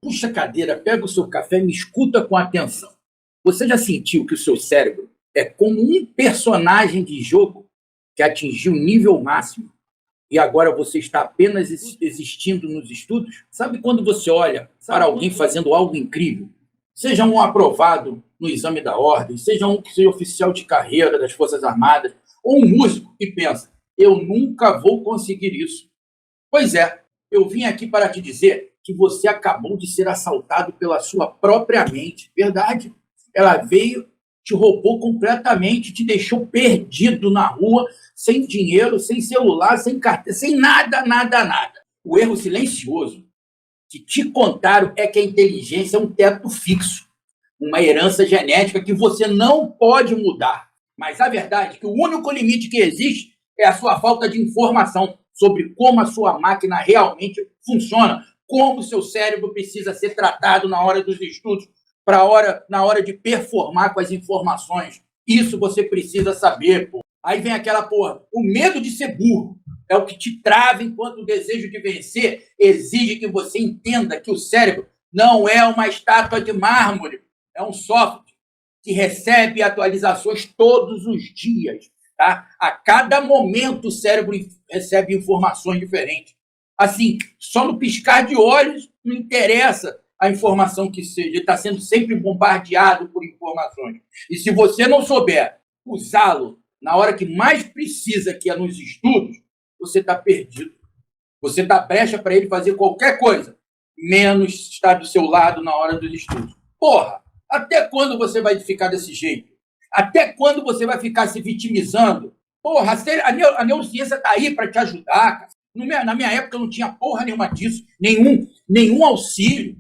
puxa a cadeira, pega o seu café e me escuta com atenção. Você já sentiu que o seu cérebro é como um personagem de jogo que atingiu o nível máximo e agora você está apenas existindo nos estudos? Sabe quando você olha para alguém fazendo algo incrível? Seja um aprovado no exame da ordem, seja um que seja oficial de carreira das Forças Armadas, ou um músico e pensa, eu nunca vou conseguir isso. Pois é, eu vim aqui para te dizer que você acabou de ser assaltado pela sua própria mente. Verdade. Ela veio, te roubou completamente, te deixou perdido na rua, sem dinheiro, sem celular, sem carteira, sem nada, nada, nada. O erro silencioso que te contaram é que a inteligência é um teto fixo, uma herança genética que você não pode mudar. Mas a verdade é que o único limite que existe é a sua falta de informação sobre como a sua máquina realmente funciona, como o seu cérebro precisa ser tratado na hora dos estudos, na hora de performar com as informações. Isso você precisa saber, pô. Aí vem aquela porra, o medo de ser burro é o que te trava, enquanto o desejo de vencer exige que você entenda que o cérebro não é uma estátua de mármore, é um software que recebe atualizações todos os dias. Tá? A cada momento o cérebro recebe informações diferentes. Assim, só no piscar de olhos não interessa a informação que seja, ele está sendo sempre bombardeado por informações. E se você não souber usá-lo na hora que mais precisa, que é nos estudos, você está perdido. Você dá brecha para ele fazer qualquer coisa, menos estar do seu lado na hora dos estudos. Porra, até quando você vai ficar desse jeito? Até quando você vai ficar se vitimizando? Porra, a neurociência está aí para te ajudar. Cara. Na minha época eu não tinha porra nenhuma disso, nenhum auxílio.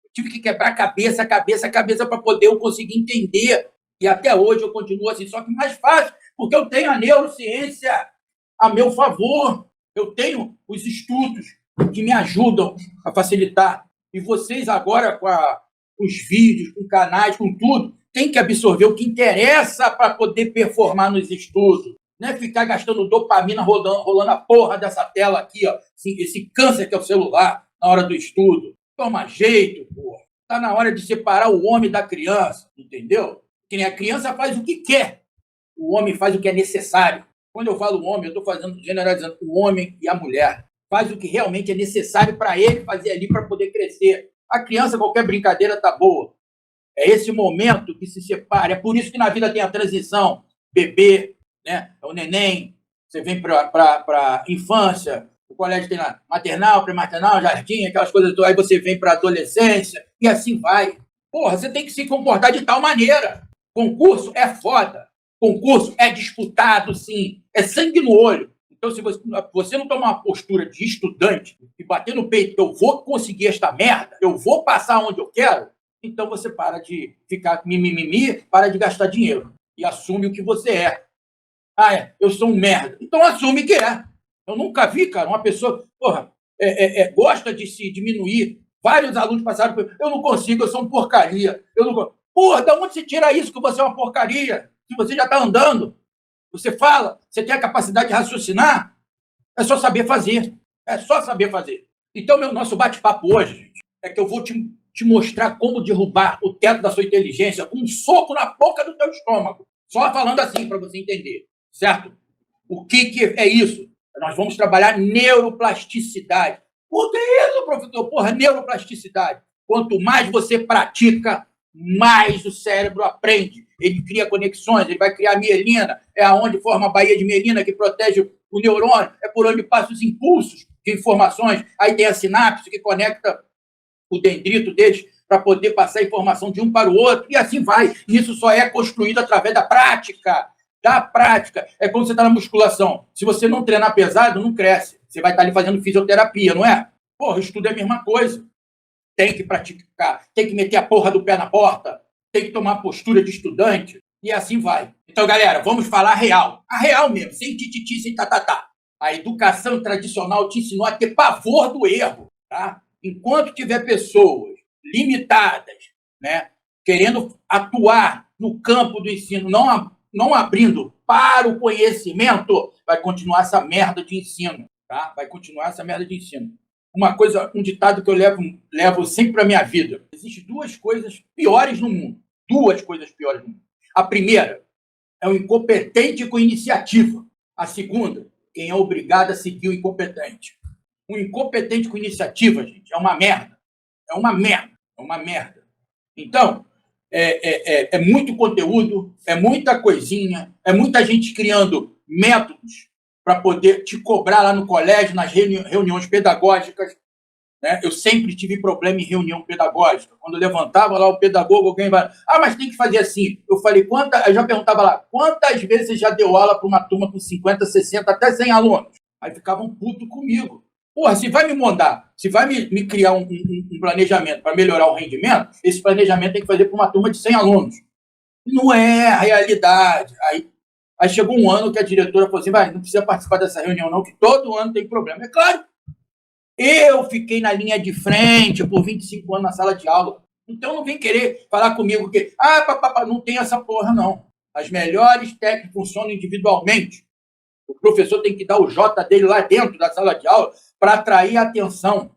Eu tive que quebrar cabeça para poder eu conseguir entender. E até hoje eu continuo assim, só que mais fácil, porque eu tenho a neurociência a meu favor. Eu tenho os estudos que me ajudam a facilitar. E vocês agora, com os vídeos, com canais, com tudo, tem que absorver o que interessa para poder performar nos estudos. Não é ficar gastando dopamina rolando a porra dessa tela aqui, ó, esse câncer que é o celular, na hora do estudo. Toma jeito, porra. Está na hora de separar o homem da criança, entendeu? Que nem a criança faz o que quer, o homem faz o que é necessário. Quando eu falo homem, eu estou generalizando o homem e a mulher. Faz o que realmente é necessário para ele fazer ali para poder crescer. A criança, qualquer brincadeira tá boa. É esse momento que se separa. É por isso que na vida tem a transição. Bebê, né? É o neném, você vem para a infância, o colégio tem lá maternal, pré-maternal, jardim, aquelas coisas todas. Aí você vem para a adolescência e assim vai. Porra, você tem que se comportar de tal maneira. Concurso é foda. Concurso é disputado, sim. É sangue no olho. Então, se você não tomar uma postura de estudante e bater no peito que eu vou conseguir esta merda, eu vou passar onde eu quero, então você para de ficar mimimi, para de gastar dinheiro e assume o que você é. Ah, eu sou um merda. Então assume que é. Eu nunca vi, cara, uma pessoa, porra, gosta de se diminuir. Vários alunos passaram por eu não consigo, eu sou um porcaria. Eu não... Porra, da onde você tira isso que você é uma porcaria? Se você já está andando, você fala, você tem a capacidade de raciocinar, é só saber fazer. É só saber fazer. Então, nosso bate-papo hoje, gente, é que eu vou te mostrar como derrubar o teto da sua inteligência com um soco na boca do teu estômago. Só falando assim para você entender, certo? O que é isso? Nós vamos trabalhar neuroplasticidade. O que é isso, professor? Porra, neuroplasticidade. Quanto mais você pratica, mais o cérebro aprende. Ele cria conexões, ele vai criar mielina, é aonde forma a baía de mielina que protege o neurônio, é por onde passam os impulsos de informações. Aí tem a sinapse que conecta o dendrito deles para poder passar a informação de um para o outro, e assim vai. Isso só é construído através da prática. Da prática. É quando você está na musculação. Se você não treinar pesado, não cresce. Você vai estar ali fazendo fisioterapia, não é? Porra, estudo é a mesma coisa. Tem que praticar, tem que meter a porra do pé na porta, tem que tomar postura de estudante, e assim vai. Então, galera, vamos falar a real. A real mesmo, sem tititi, sem tatatá. A educação tradicional te ensinou a ter pavor do erro, tá? Enquanto tiver pessoas limitadas, né, querendo atuar no campo do ensino, não abrindo para o conhecimento, vai continuar essa merda de ensino, tá? Vai continuar essa merda de ensino. um ditado que eu levo sempre para a minha vida. Existem duas coisas piores no mundo. Duas coisas piores no mundo. A primeira é o incompetente com iniciativa. A segunda, quem é obrigado a seguir o incompetente. Um incompetente com iniciativa, gente, é uma merda. É uma merda. É uma merda. Então, é muito conteúdo, é muita coisinha, é muita gente criando métodos para poder te cobrar lá no colégio, nas reuniões pedagógicas. Né? Eu sempre tive problema em reunião pedagógica. Quando eu levantava lá o pedagogo, alguém vai... mas tem que fazer assim. Eu falei, eu já perguntava lá, quantas vezes você já deu aula para uma turma com 50, 60, até 100 alunos? Aí ficavam putos comigo. Porra, se vai me mandar, se vai me criar um planejamento para melhorar o rendimento, esse planejamento tem que fazer para uma turma de 100 alunos. Não é a realidade. Aí chegou um ano que a diretora falou assim, não precisa participar dessa reunião não, que todo ano tem problema. É claro, eu fiquei na linha de frente por 25 anos na sala de aula. Então não vem querer falar comigo que não tem essa porra, não. As melhores técnicas funcionam individualmente. O professor tem que dar o J dele lá dentro da sala de aula para atrair a atenção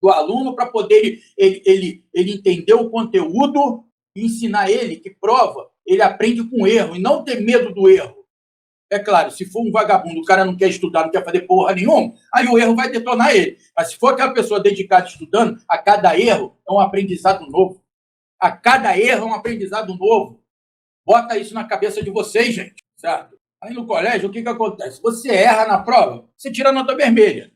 do aluno, para poder ele entender o conteúdo e ensinar ele que prova, ele aprende com erro e não ter medo do erro. É claro, se for um vagabundo, o cara não quer estudar, não quer fazer porra nenhuma, aí o erro vai detonar ele. Mas se for aquela pessoa dedicada estudando, a cada erro é um aprendizado novo. A cada erro é um aprendizado novo. Bota isso na cabeça de vocês, gente, certo? Aí no colégio, o que acontece? Você erra na prova, você tira a nota vermelha,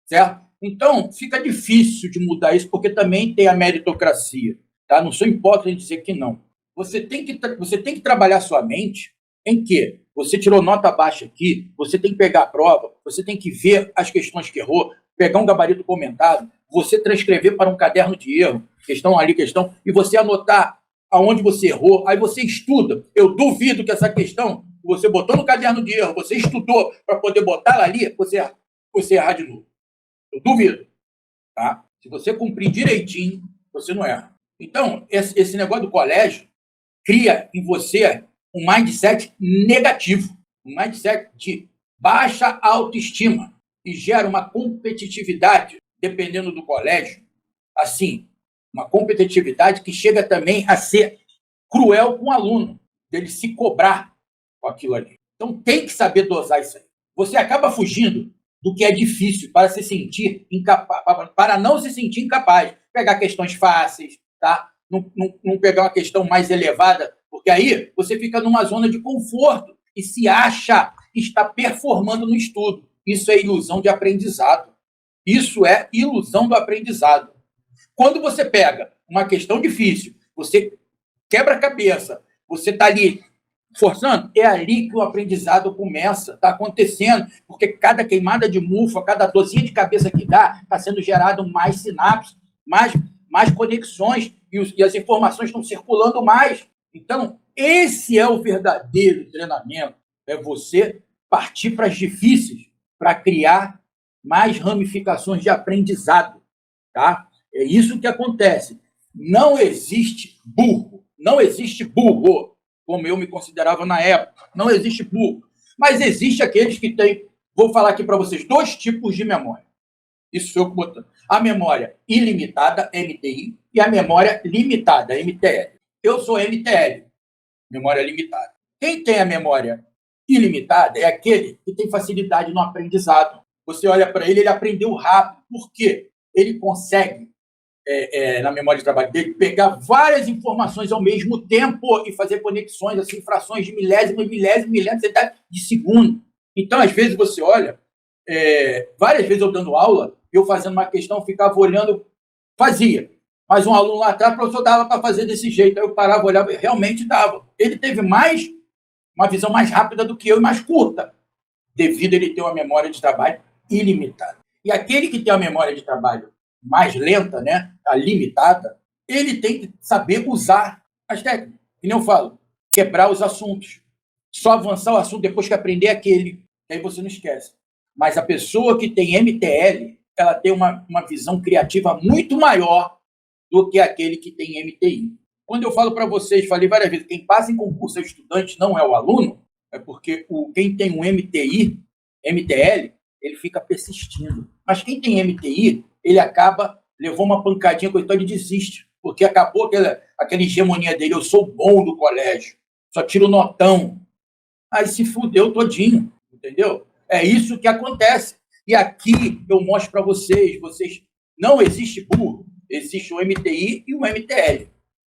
certo? Então, fica difícil de mudar isso, porque também tem a meritocracia, tá? Não sou hipócrita em dizer que não. Você tem que trabalhar sua mente em que você tirou nota baixa aqui, você tem que pegar a prova, você tem que ver as questões que errou, pegar um gabarito comentado, você transcrever para um caderno de erro, questão ali, questão, e você anotar aonde você errou, aí você estuda. Eu duvido que essa questão que você botou no caderno de erro, você estudou para poder botar ela ali, você errar de novo. Eu duvido. Tá? Se você cumprir direitinho, você não erra. Então, esse negócio do colégio cria em você um mindset negativo, um mindset de baixa autoestima e gera uma competitividade, dependendo do colégio, assim, uma competitividade que chega também a ser cruel com o aluno, dele se cobrar com aquilo ali. Então, tem que saber dosar isso aí. Você acaba fugindo do que é difícil para se sentir incapaz, para não se sentir incapaz. Pegar questões fáceis, tá? Não pegar uma questão mais elevada, porque aí você fica numa zona de conforto e se acha que está performando no estudo. Isso é ilusão de aprendizado. Isso é ilusão do aprendizado. Quando você pega uma questão difícil, você quebra a cabeça, você está ali forçando, é ali que o aprendizado começa, está acontecendo, porque cada queimada de mufa, cada dorzinha de cabeça que dá, está sendo gerado mais sinapses, mais conexões, e as informações estão circulando mais. Então, esse é o verdadeiro treinamento, é você partir para as difíceis, para criar mais ramificações de aprendizado, tá? É isso que acontece. Não existe burro, como eu me considerava na época. Não existe burro. Mas existe aqueles que têm, vou falar aqui para vocês, 2 tipos de memória. Isso sou eu que botando. A memória ilimitada, MTI, e a memória limitada, MTL. Eu sou MTL, memória limitada. Quem tem a memória ilimitada é aquele que tem facilidade no aprendizado. Você olha para ele, ele aprendeu rápido. Por quê? Ele consegue, na memória de trabalho dele, pegar várias informações ao mesmo tempo e fazer conexões, assim, frações de milésimo de segundo. Então, às vezes, você olha, várias vezes eu dando aula, eu fazendo uma questão, eu ficava olhando, fazia. Mas um aluno lá atrás, o professor dava para fazer desse jeito. Aí eu parava, olhava, e realmente dava. Ele teve uma visão mais rápida do que eu e mais curta, devido a ele ter uma memória de trabalho ilimitada. E aquele que tem uma memória de trabalho mais lenta, né, a limitada, ele tem que saber usar as técnicas. E não falo, quebrar os assuntos. Só avançar o assunto depois que aprender aquele, aí você não esquece. Mas a pessoa que tem MTL, ela tem uma visão criativa muito maior do que aquele que tem MTI. Quando eu falo para vocês, falei várias vezes, quem passa em concurso é o estudante, não é o aluno, é porque quem tem um MTI, MTL, ele fica persistindo. Mas quem tem MTI, ele levou uma pancadinha, coitado, ele desiste, porque acabou aquela hegemonia dele, eu sou bom do colégio, só tiro notão. Aí se fudeu todinho, entendeu? É isso que acontece. E aqui eu mostro para vocês, não existe burro, existe o MTI e o MTL.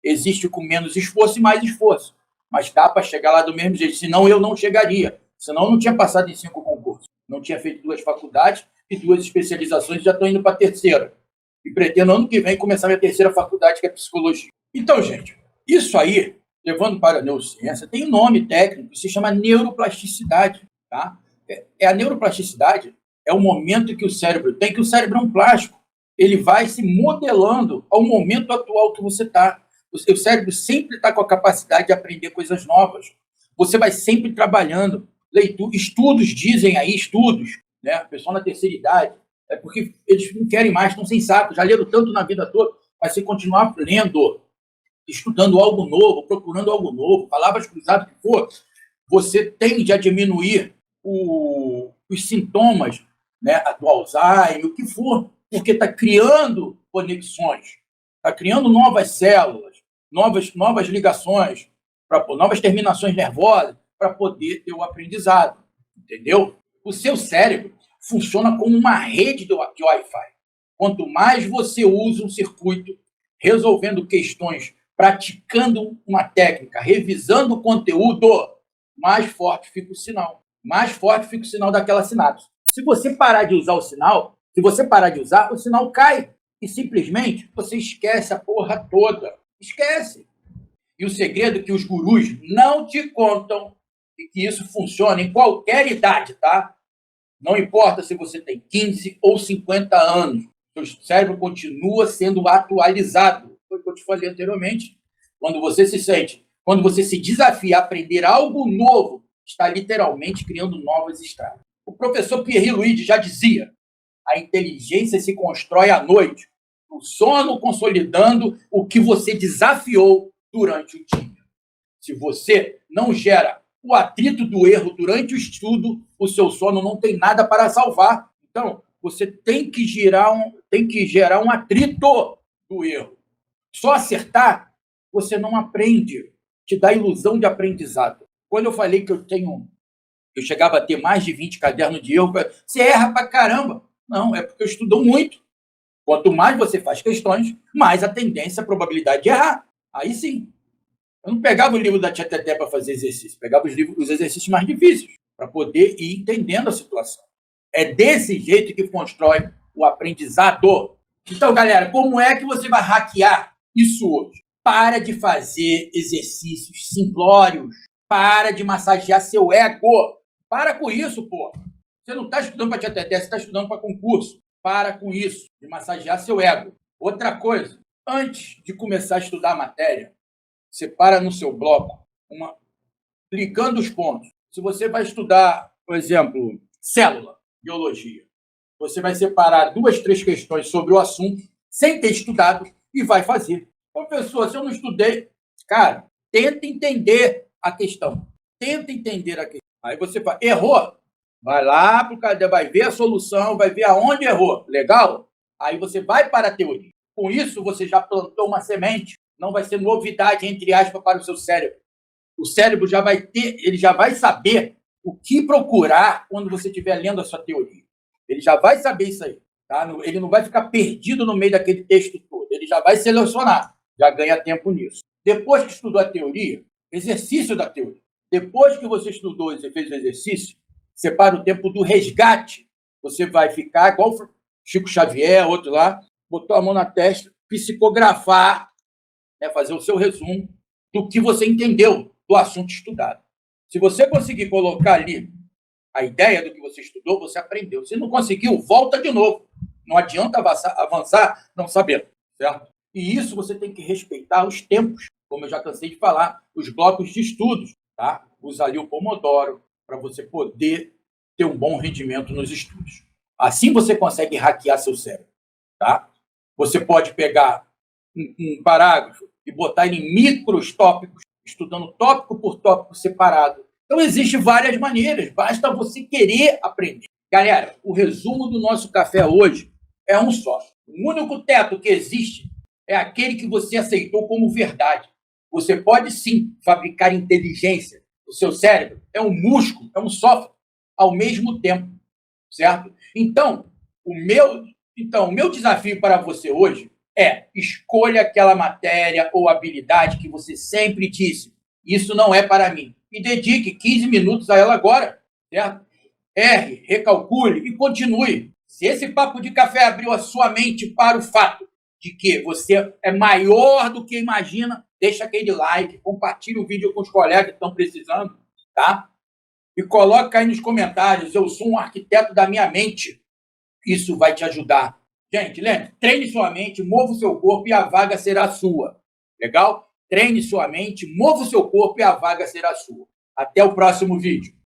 Existe com menos esforço e mais esforço. Mas dá para chegar lá do mesmo jeito, senão eu não chegaria. Senão eu não tinha passado em 5 concursos. Não tinha feito 2 faculdades e 2 especializações, já estou indo para a terceira. E pretendo, ano que vem, começar minha terceira faculdade, que é psicologia. Então, gente, isso aí, levando para a neurociência, tem um nome técnico que se chama neuroplasticidade. Tá? A neuroplasticidade é o momento que o cérebro tem, que o cérebro é um plástico. Ele vai se modelando ao momento atual que você está. O seu cérebro sempre está com a capacidade de aprender coisas novas. Você vai sempre trabalhando. Estudos dizem aí, né? O pessoal na terceira idade, é porque eles não querem mais, estão sem saco, já leram tanto na vida toda, mas se continuar lendo, estudando algo novo, procurando algo novo, palavras cruzadas que for, você tende a diminuir os sintomas, né, do Alzheimer, o que for, porque está criando conexões, está criando novas células, novas ligações, novas terminações nervosas, para poder ter o aprendizado, entendeu? O seu cérebro funciona como uma rede de Wi-Fi. Quanto mais você usa um circuito, resolvendo questões, praticando uma técnica, revisando o conteúdo, mais forte fica o sinal. Mais forte fica o sinal daquela sinapse. Se você parar de usar o sinal, o sinal cai. E simplesmente você esquece a porra toda. Esquece. E o segredo é que os gurus não te contam e que isso funciona em qualquer idade, tá? Não importa se você tem 15 ou 50 anos, seu cérebro continua sendo atualizado. Foi o que eu te falei anteriormente. Quando você se desafia a aprender algo novo, está literalmente criando novas estradas. O professor Pierre Luigi já dizia: a inteligência se constrói à noite, no sono consolidando o que você desafiou durante o dia. Se você não gera o atrito do erro durante o estudo, o seu sono não tem nada para salvar. Então, você tem que gerar um atrito do erro. Só acertar, você não aprende. Te dá ilusão de aprendizado. Quando eu falei que eu chegava a ter mais de 20 cadernos de erro, você erra pra caramba. Não, é porque eu estudo muito. Quanto mais você faz questões, mais a tendência, a probabilidade de errar. Aí sim. Eu não pegava o livro da Tia Teté para fazer exercício, pegava os exercícios mais difíceis, para poder ir entendendo a situação. É desse jeito que constrói o aprendizado. Então, galera, como é que você vai hackear isso hoje? Para de fazer exercícios simplórios. Para de massagear seu ego. Para com isso, pô. Você não está estudando para Tia Teté, você está estudando para concurso. Para com isso, de massagear seu ego. Outra coisa, antes de começar a estudar a matéria, separa no seu bloco, ligando os pontos. Se você vai estudar, por exemplo, célula, biologia, você vai separar 2, 3 questões sobre o assunto, sem ter estudado, e vai fazer. Professor, se eu não estudei, cara, tenta entender a questão. Tenta entender a questão. Aí você fala, errou? Vai lá para o caderno, vai ver a solução, vai ver aonde errou. Legal? Aí você vai para a teoria. Com isso, você já plantou uma semente. Não vai ser novidade, entre aspas, para o seu cérebro. O cérebro ele já vai saber o que procurar quando você estiver lendo a sua teoria. Ele já vai saber isso aí. Tá? Ele não vai ficar perdido no meio daquele texto todo. Ele já vai selecionar. Já ganha tempo nisso. Depois que estudou a teoria, exercício da teoria. Depois que você estudou e fez o exercício, separa o tempo do resgate. Você vai ficar igual o Chico Xavier, outro lá, botou a mão na testa, psicografar, né, fazer o seu resumo do que você entendeu do assunto estudado. Se você conseguir colocar ali a ideia do que você estudou, você aprendeu. Se não conseguiu, volta de novo. Não adianta avançar não sabendo, certo? E isso você tem que respeitar os tempos, como eu já cansei de falar, os blocos de estudos, tá? Usa ali o Pomodoro para você poder ter um bom rendimento nos estudos. Assim você consegue hackear seu cérebro, tá? Você pode pegar um parágrafo e botar ele em micros tópicos, estudando tópico por tópico separado. Então, existem várias maneiras, basta você querer aprender. Galera, o resumo do nosso café hoje é um só. O único teto que existe é aquele que você aceitou como verdade. Você pode, sim, fabricar inteligência. O seu cérebro é um músculo, é um software, ao mesmo tempo, certo? Então, o meu desafio para você hoje é escolha aquela matéria ou habilidade que você sempre disse. Isso não é para mim. E dedique 15 minutos a ela agora, certo? Erre, recalcule e continue. Se esse papo de café abriu a sua mente para o fato de que você é maior do que imagina, deixa aquele like, compartilhe o vídeo com os colegas que estão precisando, tá? E coloca aí nos comentários, eu sou um arquiteto da minha mente. Isso vai te ajudar. Gente, lembre, treine sua mente, mova o seu corpo e a vaga será sua. Legal? Treine sua mente, mova o seu corpo e a vaga será sua. Até o próximo vídeo.